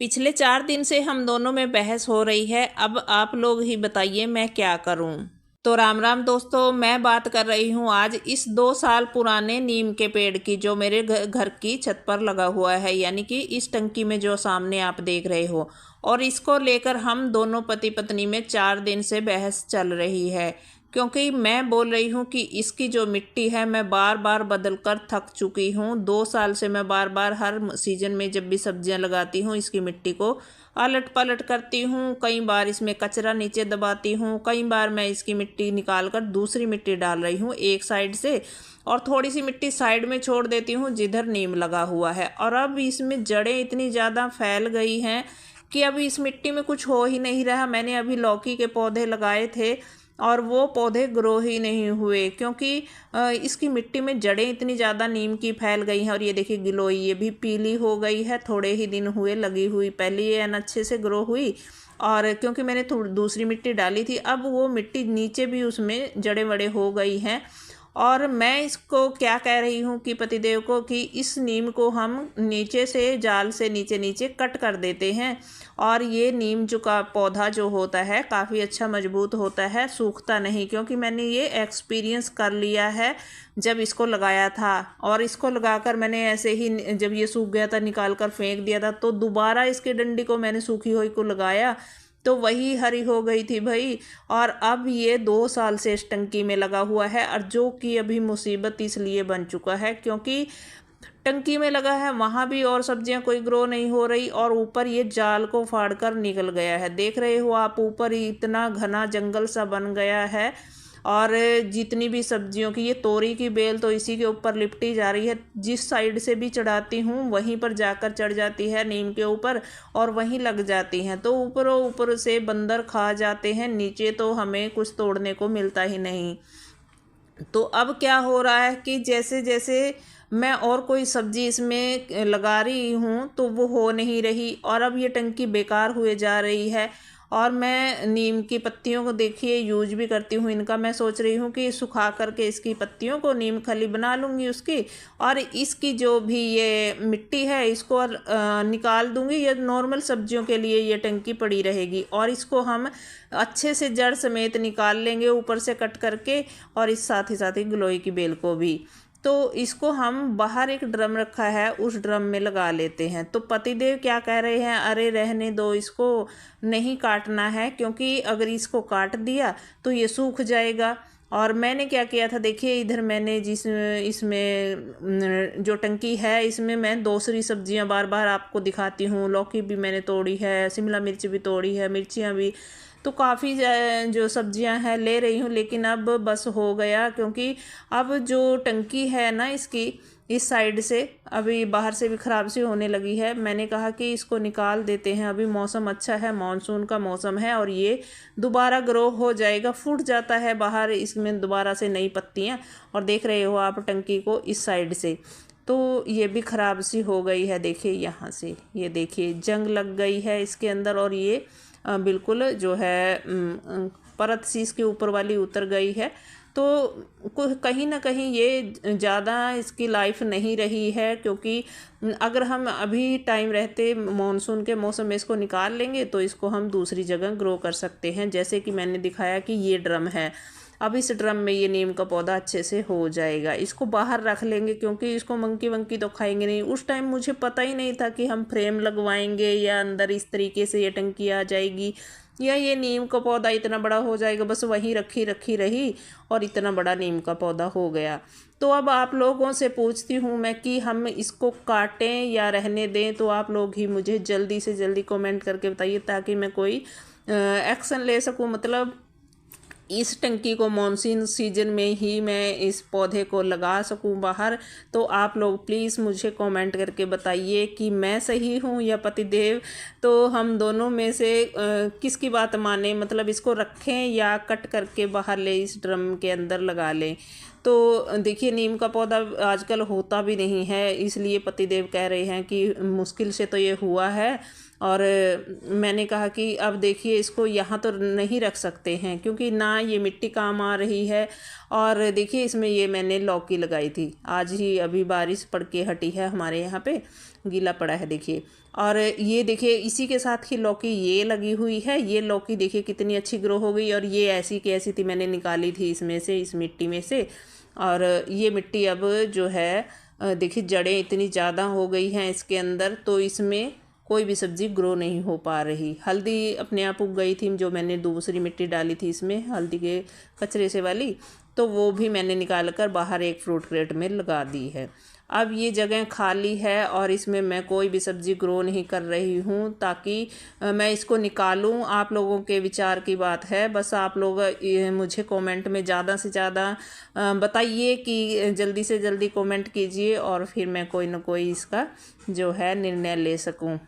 पिछले 4 दिन से हम दोनों में बहस हो रही है। अब आप लोग ही बताइए मैं क्या करूं। तो राम राम दोस्तों, मैं बात कर रही हूं आज इस 2 साल पुराने नीम के पेड़ की, जो मेरे घर की छत पर लगा हुआ है, यानी कि इस टंकी में जो सामने आप देख रहे हो। और इसको लेकर हम दोनों पति पत्नी में 4 दिन से बहस चल रही है, क्योंकि मैं बोल रही हूँ कि इसकी जो मिट्टी है मैं बार बार बदल कर थक चुकी हूँ। 2 साल से मैं बार बार हर सीजन में जब भी सब्जियाँ लगाती हूँ इसकी मिट्टी को अलट पलट करती हूँ। कई बार इसमें कचरा नीचे दबाती हूँ, कई बार मैं इसकी मिट्टी निकाल कर दूसरी मिट्टी डाल रही हूँ एक साइड से, और थोड़ी सी मिट्टी साइड में छोड़ देती हूँ जिधर नीम लगा हुआ है। और अब इसमें जड़ें इतनी ज़्यादा फैल गई हैं कि अभी इस मिट्टी में कुछ हो ही नहीं रहा। मैंने अभी लौकी के पौधे लगाए थे और वो पौधे ग्रो ही नहीं हुए, क्योंकि इसकी मिट्टी में जड़ें इतनी ज़्यादा नीम की फैल गई हैं। और ये देखिए गिलोई, ये भी पीली हो गई है, थोड़े ही दिन हुए लगी हुई। पहले ये अच्छे से ग्रो हुई, और क्योंकि मैंने दूसरी मिट्टी डाली थी, अब वो मिट्टी नीचे भी उसमें जड़ें वड़े हो गई हैं। और मैं इसको क्या कह रही हूँ कि पतिदेव को, कि इस नीम को हम नीचे से जाल से नीचे नीचे कट कर देते हैं। और ये नीम जो का पौधा जो होता है काफ़ी अच्छा मजबूत होता है, सूखता नहीं, क्योंकि मैंने ये एक्सपीरियंस कर लिया है जब इसको लगाया था। और इसको लगाकर मैंने ऐसे ही जब ये सूख गया था निकाल कर फेंक दिया था, तो दोबारा इसके डंडी को मैंने सूखी हुई को लगाया तो वही हरी हो गई थी भाई। और अब ये 2 साल से इस टंकी में लगा हुआ है, और जो कि अभी मुसीबत इसलिए बन चुका है क्योंकि टंकी में लगा है, वहाँ भी और सब्जियां कोई ग्रो नहीं हो रही, और ऊपर ये जाल को फाड़ कर निकल गया है। देख रहे हो आप, ऊपर ही इतना घना जंगल सा बन गया है। और जितनी भी सब्जियों की, ये तोरी की बेल तो इसी के ऊपर लिपटी जा रही है। जिस साइड से भी चढ़ाती हूँ वहीं पर जाकर चढ़ जाती है नीम के ऊपर, और वहीं लग जाती हैं। तो ऊपरों ऊपर से बंदर खा जाते हैं, नीचे तो हमें कुछ तोड़ने को मिलता ही नहीं। तो अब क्या हो रहा है कि जैसे जैसे मैं और कोई सब्जी इसमें लगा रही हूँ तो वो हो नहीं रही, और अब ये टंकी बेकार हुए जा रही है। और मैं नीम की पत्तियों को देखिए यूज भी करती हूँ इनका। मैं सोच रही हूँ कि सुखा करके इसकी पत्तियों को नीम खली बना लूँगी उसकी, और इसकी जो भी ये मिट्टी है इसको निकाल दूँगी। ये नॉर्मल सब्जियों के लिए ये टंकी पड़ी रहेगी, और इसको हम अच्छे से जड़ समेत निकाल लेंगे ऊपर से कट करके, और इस साथ ही गिलोय की बेल को भी। तो इसको हम बाहर एक ड्रम रखा है उस ड्रम में लगा लेते हैं। तो पतिदेव क्या कह रहे हैं, अरे रहने दो, इसको नहीं काटना है, क्योंकि अगर इसको काट दिया तो ये सूख जाएगा। और मैंने क्या किया था, देखिए इधर मैंने इसमें जो टंकी है इसमें मैं दूसरी सब्जियां बार बार आपको दिखाती हूँ। लौकी भी मैंने तोड़ी है, शिमला मिर्च भी तोड़ी है, मिर्चियाँ भी, तो काफ़ी जो सब्जियां हैं ले रही हूँ। लेकिन अब बस हो गया, क्योंकि अब जो टंकी है ना इसकी, इस साइड से अभी बाहर से भी ख़राब सी होने लगी है। मैंने कहा कि इसको निकाल देते हैं, अभी मौसम अच्छा है, मानसून का मौसम है, और ये दोबारा ग्रो हो जाएगा, फूट जाता है बाहर इसमें दोबारा से नई पत्तियाँ। और देख रहे हो आप टंकी को इस साइड से, तो ये भी ख़राब सी हो गई है। देखिए यहाँ से, ये देखिए जंग लग गई है इसके अंदर, और ये बिल्कुल जो है परत सी इसके ऊपर वाली उतर गई है। तो कहीं ना कहीं ये ज़्यादा इसकी लाइफ नहीं रही है, क्योंकि अगर हम अभी टाइम रहते मॉनसून के मौसम में इसको निकाल लेंगे तो इसको हम दूसरी जगह ग्रो कर सकते हैं। जैसे कि मैंने दिखाया कि ये ड्रम है, अब इस ड्रम में ये नीम का पौधा अच्छे से हो जाएगा। इसको बाहर रख लेंगे, क्योंकि इसको मंकी वंकी तो खाएंगे नहीं। उस टाइम मुझे पता ही नहीं था कि हम फ्रेम लगवाएंगे या अंदर इस तरीके से ये टंकी आ जाएगी, या ये नीम का पौधा इतना बड़ा हो जाएगा। बस वहीं रखी रखी रही और इतना बड़ा नीम का पौधा हो गया। तो अब आप लोगों से पूछती हूँ मैं कि हम इसको काटें या रहने दें। तो आप लोग ही मुझे जल्दी से जल्दी कमेंट करके बताइए, ताकि मैं कोई एक्शन ले सकूँ। मतलब इस टंकी को मानसून सीजन में ही मैं इस पौधे को लगा सकूं बाहर। तो आप लोग प्लीज़ मुझे कमेंट करके बताइए कि मैं सही हूं या पतिदेव। तो हम दोनों में से किसकी बात माने, मतलब इसको रखें या कट करके बाहर ले इस ड्रम के अंदर लगा लें। तो देखिए नीम का पौधा आजकल होता भी नहीं है, इसलिए पतिदेव कह रहे हैं कि मुश्किल से तो ये हुआ है, और मैंने कहा कि अब देखिए इसको यहाँ तो नहीं रख सकते हैं क्योंकि ना ये मिट्टी काम आ रही है। और देखिए इसमें ये मैंने लौकी लगाई थी, आज ही अभी बारिश पड़ के हटी है, हमारे यहाँ पे गीला पड़ा है देखिए। और ये देखिए इसी के साथ ही लौकी ये लगी हुई है, ये लौकी देखिए कितनी अच्छी ग्रो हो गई। और ये ऐसी की ऐसी थी, मैंने निकाली थी इसमें से, इस मिट्टी में से। और ये मिट्टी अब जो है देखिए जड़ें इतनी ज़्यादा हो गई हैं इसके अंदर, तो इसमें कोई भी सब्ज़ी ग्रो नहीं हो पा रही। हल्दी अपने आप उग गई थी, जो मैंने दूसरी मिट्टी डाली थी इसमें हल्दी के कचरे से वाली, तो वो भी मैंने निकाल कर बाहर एक फ्रूट क्रेट में लगा दी है। अब ये जगह खाली है और इसमें मैं कोई भी सब्ज़ी ग्रो नहीं कर रही हूँ ताकि मैं इसको निकालूँ। आप लोगों के विचार की बात है, बस आप लोग मुझे कमेंट में ज़्यादा से ज़्यादा बताइए कि जल्दी से जल्दी कमेंट कीजिए और फिर मैं कोई ना कोई इसका जो है निर्णय ले सकूँ।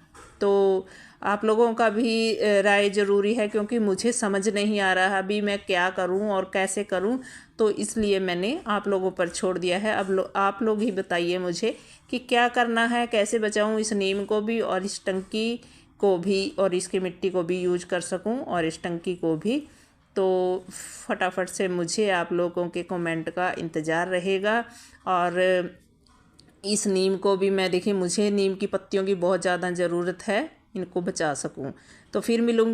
तो आप लोगों का भी राय ज़रूरी है क्योंकि मुझे समझ नहीं आ रहा अभी मैं क्या करूं और कैसे करूं, तो इसलिए मैंने आप लोगों पर छोड़ दिया है। अब आप लोग ही बताइए मुझे कि क्या करना है, कैसे बचाऊं इस नीम को भी और इस टंकी को भी और इसकी मिट्टी को भी यूज कर सकूं और इस टंकी को भी। तो फटाफट से मुझे आप लोगों के कमेंट का इंतज़ार रहेगा। और इस नीम को भी मैं देखिए, मुझे नीम की पत्तियों की बहुत ज़्यादा ज़रूरत है, इनको बचा सकूं। तो फिर मिलूँगी।